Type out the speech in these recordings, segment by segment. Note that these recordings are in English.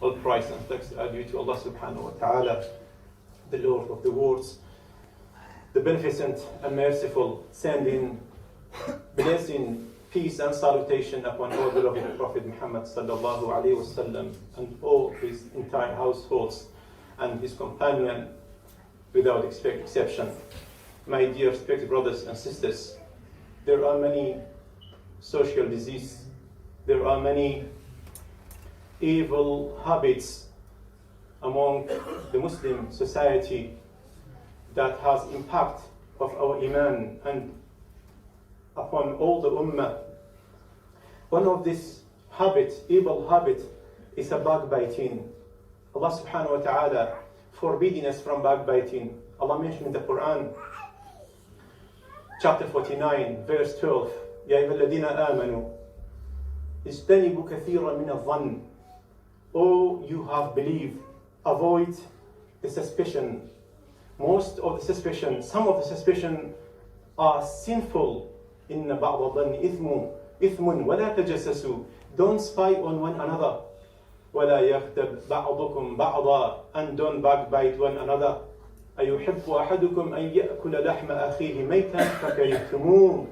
All praise and thanks are due to Allah subhanahu wa ta'ala, the Lord of the worlds, the beneficent and merciful, sending blessing, peace and salutation upon our beloved Prophet Muhammad sallallahu alayhi wa sallam and all his entire households and his companion without exception. My dear respected brothers and sisters, there are many social diseases, there are many evil habits among the Muslim society that has impact of our iman and upon all the ummah. One of these evil habit, is a backbiting. Allah subhanahu wa ta'ala forbidding us from backbiting. Allah mentioned in the Quran, chapter 49, verse 12, يَا أَيُّهَا الَّذِينَ آمَنُوا اجْتَنِبُوا كَثِيرًا مِنَ الظَّنِّ. Oh, you have believed, avoid the suspicion. Most of the suspicion, some of the suspicion are sinful. إِنَّ بَعْضَ الظَّنِّ إِثْمٌ وَلَا تَجَسَّسُوا. Don't spy on one another. وَلَا يَغْتَبْ بَعْضُكُمْ بَعْضًا. And don't backbite one another. أَيُحِبُّ أَحَدُكُمْ أَن يَأْكُلَ لَحْمَ أَخِيهِ مَيْتًا فَكَرِهْتُمُوهُ.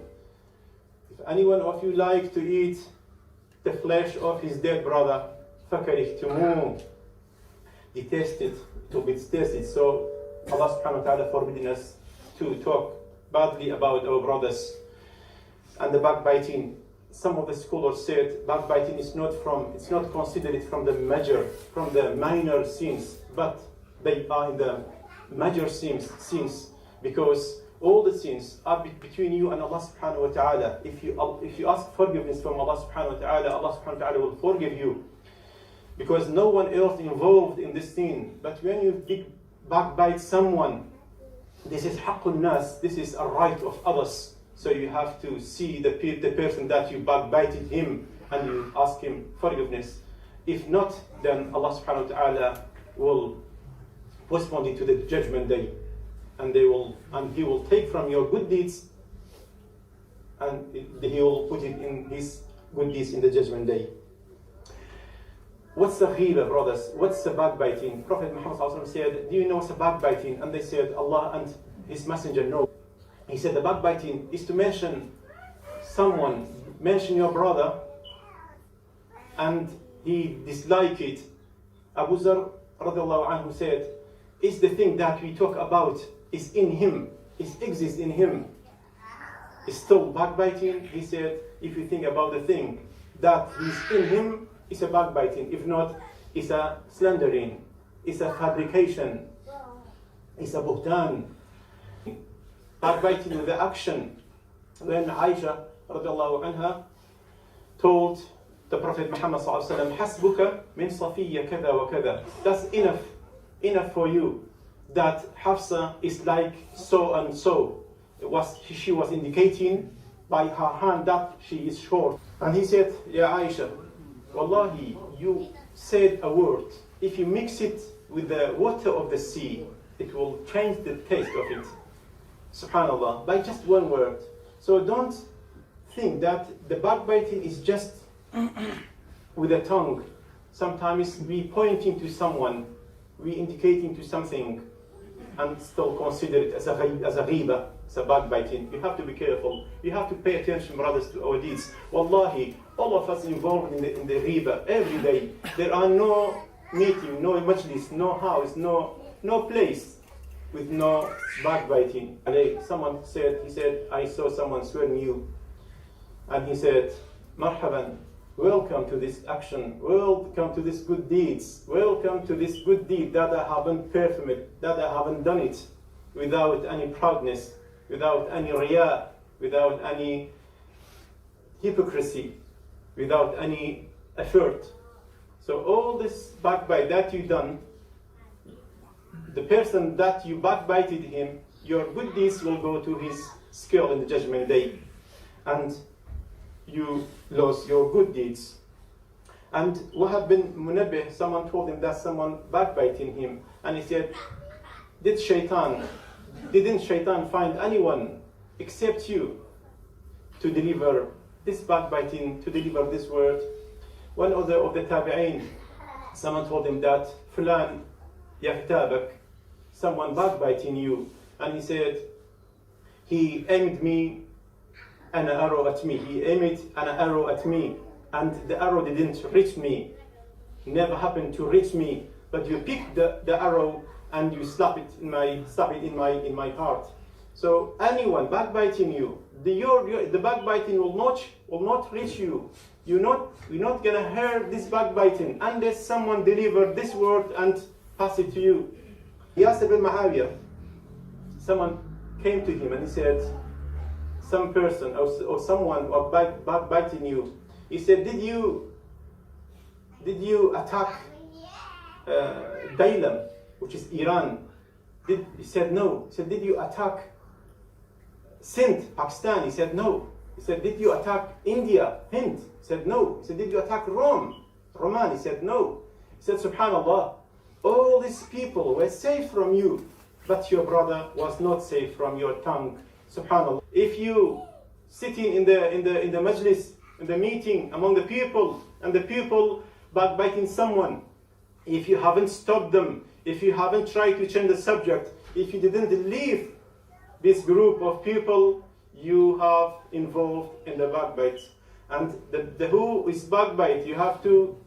If any one of you like to eat the flesh of his dead brother, فَكَرِهْتُمُوهُ. Detest it, to be detested. So Allah subhanahu wa ta'ala forbidding us to talk badly about our brothers. And the backbiting, some of the scholars said backbiting it's not considered from the minor sins, but they are in the major sins, because all the sins are between you and Allah subhanahu wa ta'ala. If you ask forgiveness from Allah subhanahu wa ta'ala, Allah subhanahu wa ta'ala will forgive you, because no one else involved in this sin. But when you backbite someone, this is haqqun nas, this is a right of others. So you have to see the person that you backbited him and you ask him forgiveness. If not, then Allah subhanahu wa ta'ala will postpone it to the judgment day, and he will take from your good deeds and he will put it in his good deeds in the judgment day. What's the ghiba, brothers? What's the backbiting? Prophet Muhammad said, do you know what's the backbiting? And they said, Allah and his messenger know. He said the backbiting is to mention your brother, and he dislike it. Abu Zar radiallahu anhu said, is the thing that we talk about is in him, it exists in him, is still backbiting? He said, if you think about the thing that is in him, it's a backbiting. If not, it's a slandering, it's a fabrication, it's a buhtan. Backbiting with the action. When Aisha radiallahu anha told the Prophet Muhammad sallallahu alaihi wasallam, "Hasbuka min Safiyya kada wa kada." That's enough for you. That Hafsa is like so and so. She was indicating by her hand that she is short. And he said, "Ya Aisha, wallahi, you said a word. If you mix it with the water of the sea, it will change the taste of it." Subhanallah, by just one word. So don't think that the backbiting is just with the tongue. Sometimes we pointing to someone, we indicating to something, and still consider it as a ghiba, as a backbiting. You have to be careful. You have to pay attention, brothers, to our deeds. Wallahi, all of us involved in the ghiba every day. There are no meeting, no majlis, no house, no place with no backbiting. Someone said, I saw someone swearing you, and he said, "Marhaban, welcome to this action, welcome to this good deeds, welcome to this good deed that I haven't performed, that I haven't done it without any proudness, without any riya, without any hypocrisy, without any effort." So all this backbite that you done, the person that you backbited him, your good deeds will go to his scale in the judgment day, and you lost your good deeds. And Wahab bin Munabbih, someone told him that someone backbiting him, and he said, didn't Shaitan find anyone except you to deliver this backbiting, to deliver this word? One of the Tabi'een someone told him that فلان يغتابك, someone backbiting you, and he said he aimed me an arrow at me. He aimed an arrow at me, and the arrow didn't reach me. Never happened to reach me. But you pick the arrow and you slap it in my heart. So anyone backbiting you, the backbiting will not reach you. You're not gonna hear this backbiting unless someone deliver this word and pass it to you. Yasir bin Muawiyah, someone came to him and he said, some person or someone was backbiting you. He said, did you attack Dailam, which is Iran? He said no. He said, did you attack Sindh, Pakistan? He said no. He said, did you attack India, Hind? He said no. He said, did you attack Roman? He said no. He said, Subhanallah, all these people were safe from you, but your brother was not safe from your tongue. Subhanallah. If you sitting in the majlis, in the meeting among the people, and the people backbiting someone, if you haven't stopped them, if you haven't tried to change the subject, if you didn't leave this group of people, you have involved in the backbite. And the who is backbite, you have to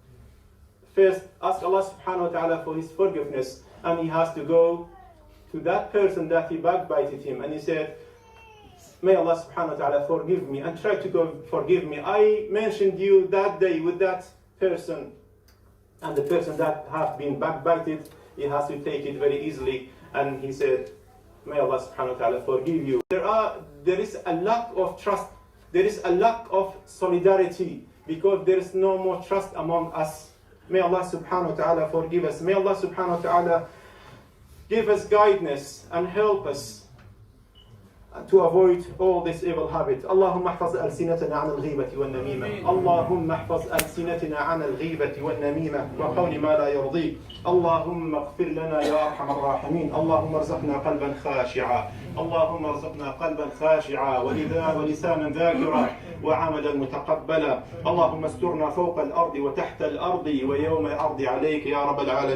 first ask Allah subhanahu wa ta'ala for his forgiveness, and he has to go to that person that he backbited him, and he said, may Allah subhanahu wa ta'ala forgive me, and try to go forgive me. I mentioned you that day with that person, and the person that have been backbited, he has to take it very easily, and he said, may Allah subhanahu wa ta'ala forgive you. There is a lack of trust, there is a lack of solidarity, because there is no more trust among us. May Allah subhanahu wa ta'ala forgive us. May Allah subhanahu wa ta'ala give us guidance and help us to avoid all this evil habit. اللهم احفظ ألسنتنا عن الغيبة والنميمة. اللهم احفظ ألسنتنا عن الغيبة والنميمة وقول ما لا يرضيك. اللهم اغفر لنا يا أرحم الراحمين. اللهم ارزقنا قلبا خاشعا. اللهم ارزقنا قلبا خاشعا ولسانا ذاكرا وعملا متقبلا. اللهم استرنا فوق الأرض وتحت الأرض ويوم الأرض عليك يا رب العالمين.